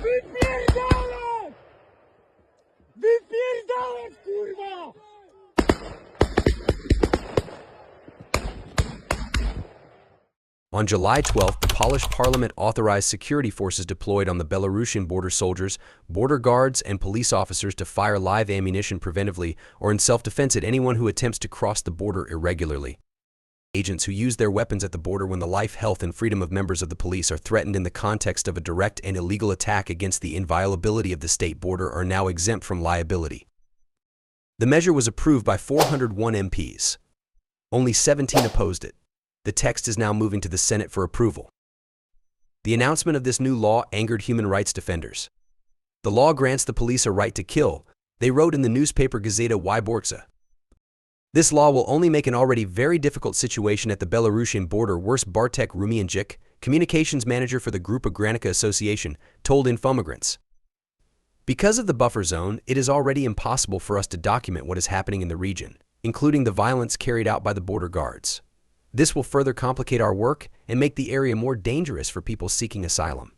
Wypierdalać! Wypierdalać, kurwa! On July 12th, the Polish parliament authorized security forces deployed on the Belarusian border soldiers, border guards, and police officers to fire live ammunition preventively or in self-defense at anyone who attempts to cross the border irregularly. Agents who use their weapons at the border when the life, health, and freedom of members of the police are threatened in the context of a direct and illegal attack against the inviolability of the state border are now exempt from liability. The measure was approved by 401 MPs. Only 17 opposed it. The text is now moving to the Senate for approval. The announcement of this new law angered human rights defenders. The law grants the police a right to kill, they wrote in the newspaper Gazeta Wyborcza. This law will only make an already very difficult situation at the Belarusian border worse, Bartek Rumianczyk, communications manager for the Grupa Granica Association, told Infomigrants. Because of the buffer zone, it is already impossible for us to document what is happening in the region, including the violence carried out by the border guards. This will further complicate our work and make the area more dangerous for people seeking asylum.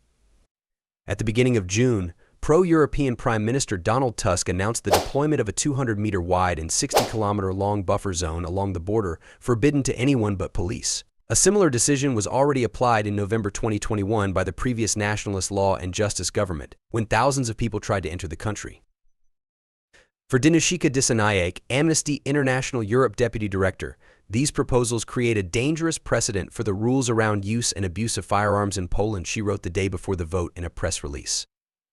At the beginning of June, pro-European Prime Minister Donald Tusk announced the deployment of a 200-meter wide and 60-kilometer long buffer zone along the border, forbidden to anyone but police. A similar decision was already applied in November 2021 by the previous Nationalist Law and Justice government, when thousands of people tried to enter the country. For Danushka Disanayak, Amnesty International Europe Deputy Director, these proposals create a dangerous precedent for the rules around use and abuse of firearms in Poland, she wrote the day before the vote in a press release.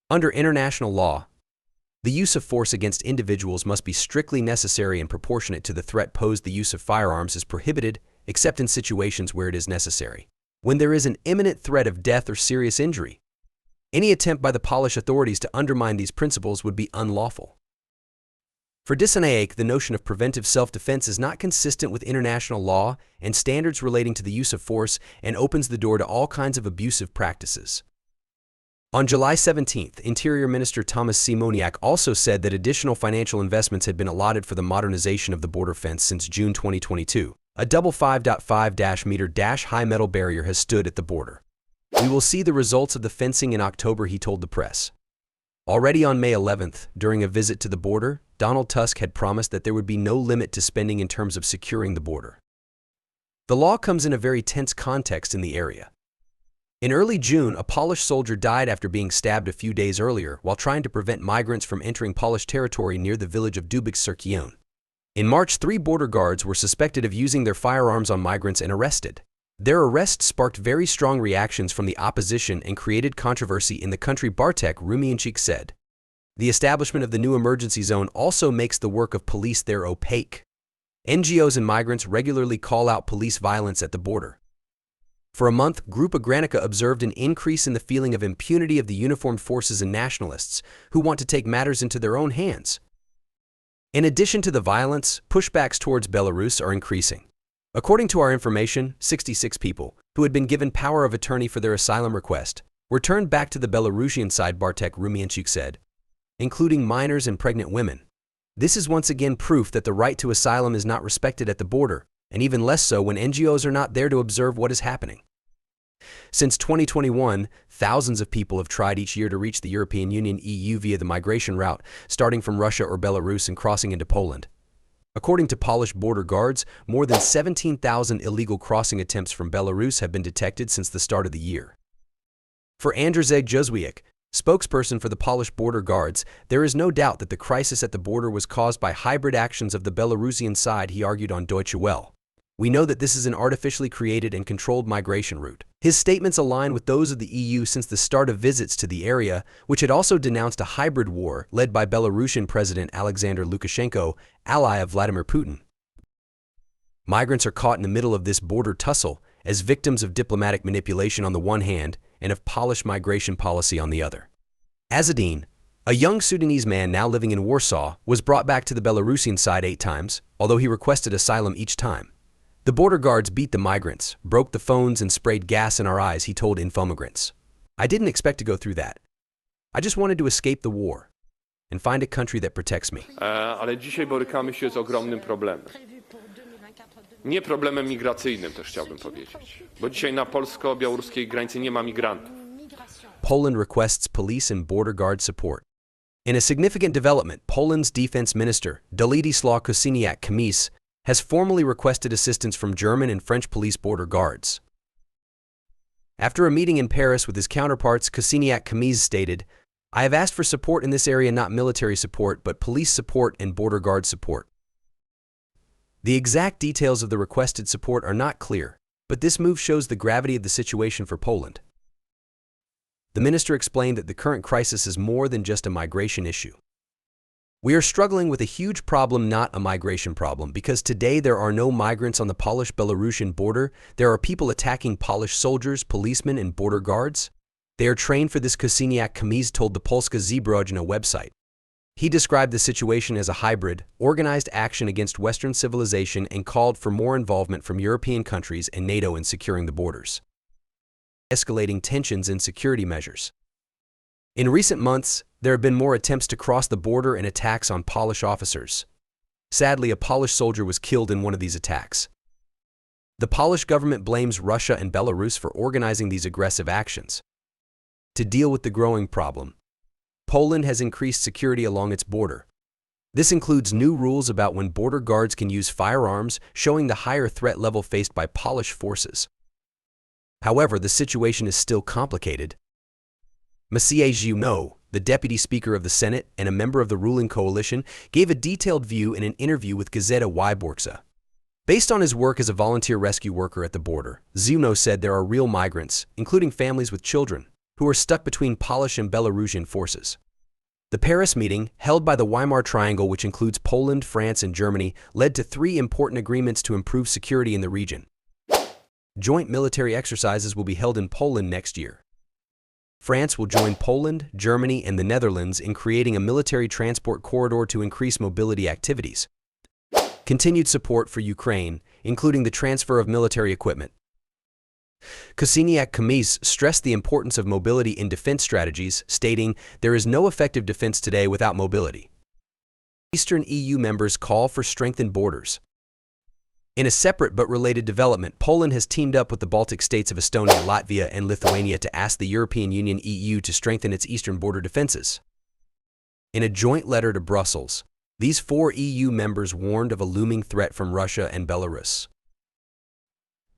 Under international law, the use of force against individuals must be strictly necessary and proportionate to the threat posed. The use of firearms is prohibited except in situations where it is necessary. When there is an imminent threat of death or serious injury, any attempt by the Polish authorities to undermine these principles would be unlawful. For Disanayak, the notion of preventive self-defense is not consistent with international law and standards relating to the use of force and opens the door to all kinds of abusive practices. On July 17th, Interior Minister Thomas Siemoniak also said that additional financial investments had been allotted for the modernization of the border fence since June 2022. A double 5.5-meter high metal barrier has stood at the border. We will see the results of the fencing in October, he told the press. Already on May 11th, during a visit to the border, Donald Tusk had promised that there would be no limit to spending in terms of securing the border. The law comes in a very tense context in the area. In early June, a Polish soldier died after being stabbed a few days earlier while trying to prevent migrants from entering Polish territory near the village of Dubik-Sierkion. In March, 3 border guards were suspected of using their firearms on migrants and arrested. Their arrest sparked very strong reactions from the opposition and created controversy in the country, Bartek Rumianczyk said. The establishment of the new emergency zone also makes the work of police there opaque. NGOs and migrants regularly call out police violence at the border. For a month, Grupa Granica observed an increase in the feeling of impunity of the uniformed forces and nationalists who want to take matters into their own hands. In addition to the violence, pushbacks towards Belarus are increasing. According to our information, 66 people, who had been given power of attorney for their asylum request, were turned back to the Belarusian side, Bartek Rumianczyk said, including minors and pregnant women. This is once again proof that the right to asylum is not respected at the border, and even less so when NGOs are not there to observe what is happening. Since 2021, thousands of people have tried each year to reach the European Union (EU) via the migration route, starting from Russia or Belarus and crossing into Poland. According to Polish border guards, more than 17,000 illegal crossing attempts from Belarus have been detected since the start of the year. For Andrzej Józwiak, spokesperson for the Polish border guards, there is no doubt that the crisis at the border was caused by hybrid actions of the Belarusian side, he argued on Deutsche Welle. We know that this is an artificially created and controlled migration route. His statements align with those of the EU since the start of visits to the area, which had also denounced a hybrid war led by Belarusian President Alexander Lukashenko, ally of Vladimir Putin. Migrants are caught in the middle of this border tussle as victims of diplomatic manipulation on the one hand and of Polish migration policy on the other. Azadine, a young Sudanese man now living in Warsaw, was brought back to the Belarusian side 8 times, although he requested asylum each time. The border guards beat the migrants, broke the phones, and sprayed gas in our eyes, he told Infomigrants. I didn't expect to go through that. I just wanted to escape the war and find a country that protects me. Ale dzisiaj borykamy się z ogromnym problemem. Nie problemem migracyjnym też chciałbym powiedzieć, bo dzisiaj na polsko-białoruskiej granicy nie ma migrantów. Poland requests police and border guard support. In a significant development, Poland's defense minister, Władysław Kosiniak-Kamysz, has formally requested assistance from German and French police border guards. After a meeting in Paris with his counterparts, Kosiniak-Kamysz stated, "I have asked for support in this area, not military support, but police support and border guard support." The exact details of the requested support are not clear, but this move shows the gravity of the situation for Poland. The minister explained that the current crisis is more than just a migration issue. "We are struggling with a huge problem, not a migration problem, because today there are no migrants on the Polish-Belarusian border. There are people attacking Polish soldiers, policemen, and border guards. They are trained for this," Kosiniak-Kamysz told the Polska Zbrodnia website. He described the situation as a hybrid, organized action against Western civilization and called for more involvement from European countries and NATO in securing the borders. Escalating tensions and security measures. In recent months, there have been more attempts to cross the border and attacks on Polish officers. Sadly, a Polish soldier was killed in one of these attacks. The Polish government blames Russia and Belarus for organizing these aggressive actions. To deal with the growing problem, Poland has increased security along its border. This includes new rules about when border guards can use firearms, showing the higher threat level faced by Polish forces. However, the situation is still complicated. Maciej Zimno, the deputy speaker of the Senate and a member of the ruling coalition, gave a detailed view in an interview with Gazeta Wyborcza. Based on his work as a volunteer rescue worker at the border, Zimno said there are real migrants, including families with children, who are stuck between Polish and Belarusian forces. The Paris meeting, held by the Weimar Triangle, which includes Poland, France, and Germany, led to 3 important agreements to improve security in the region. Joint military exercises will be held in Poland next year. France will join Poland, Germany, and the Netherlands in creating a military transport corridor to increase mobility activities. Continued support for Ukraine, including the transfer of military equipment. Kosiniak-Kamysz stressed the importance of mobility in defense strategies, stating, "There is no effective defense today without mobility." Eastern EU members call for strengthened borders. In a separate but related development, Poland has teamed up with the Baltic states of Estonia, Latvia, and Lithuania to ask the European Union (EU) to strengthen its eastern border defenses. In a joint letter to Brussels, these 4 EU members warned of a looming threat from Russia and Belarus.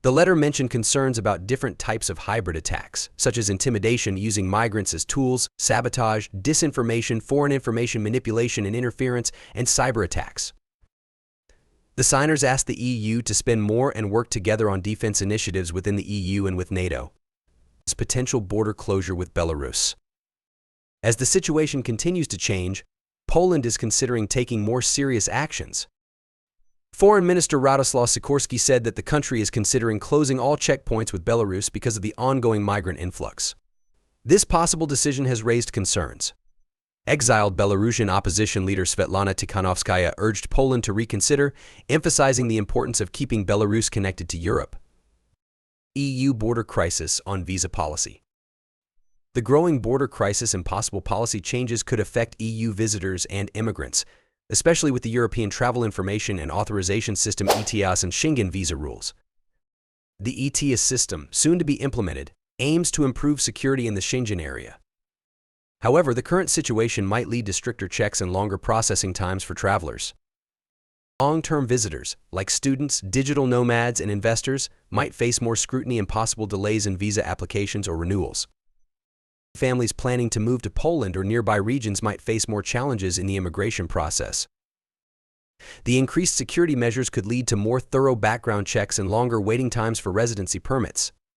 The letter mentioned concerns about different types of hybrid attacks, such as intimidation using migrants as tools, sabotage, disinformation, foreign information manipulation and interference, and cyber attacks. The signers asked the EU to spend more and work together on defense initiatives within the EU and with NATO. Potential border closure with Belarus. As the situation continues to change, Poland is considering taking more serious actions. Foreign Minister Radosław Sikorski said that the country is considering closing all checkpoints with Belarus because of the ongoing migrant influx. This possible decision has raised concerns. Exiled Belarusian opposition leader Svetlana Tikhanovskaya urged Poland to reconsider, emphasizing the importance of keeping Belarus connected to Europe. EU border crisis on visa policy. The growing border crisis and possible policy changes could affect EU visitors and immigrants, especially with the European Travel Information and Authorization System (ETIAS) and Schengen visa rules. The ETIAS system, soon to be implemented, aims to improve security in the Schengen area. However, the current situation might lead to stricter checks and longer processing times for travelers. Long-term visitors, like students, digital nomads, and investors, might face more scrutiny and possible delays in visa applications or renewals. Families planning to move to Poland or nearby regions might face more challenges in the immigration process. The increased security measures could lead to more thorough background checks and longer waiting times for residency permits.